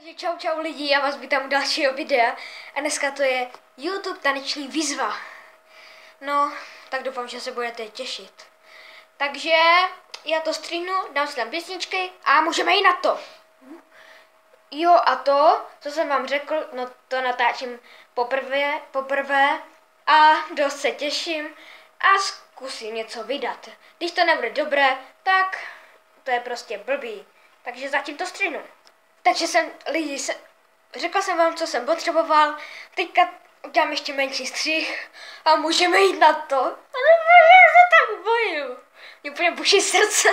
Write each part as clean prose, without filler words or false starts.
Takže čau lidi, já vás vítám u dalšího videa a dneska to je YouTube taneční výzva. No, tak doufám, že se budete těšit. Takže já to stříhnu, dám si tam písničky a můžeme jít na to. Jo, a to, co jsem vám řekl, no to natáčím poprvé a dost se těším a zkusím něco vydat. Když to nebude dobré, tak to je prostě blbý. Takže zatím to stříhnu. Takže řekl jsem vám, co jsem potřeboval, teďka udělám ještě menší střih a můžeme jít na to. Ale já se tak bojím. Mě úplně buší srdce.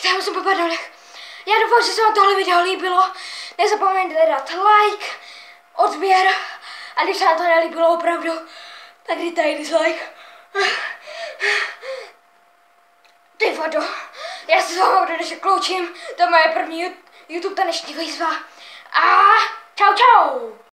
Já musím popadnout. Já doufám, že se vám tohle video líbilo. Nezapomeňte dát like, odběr a když se vám to nelíbilo opravdu, tak dejte dislike. Ty vado. Já se s váma ode dneška kloučím. To je moje první YouTube taneční výzva. A čau čau.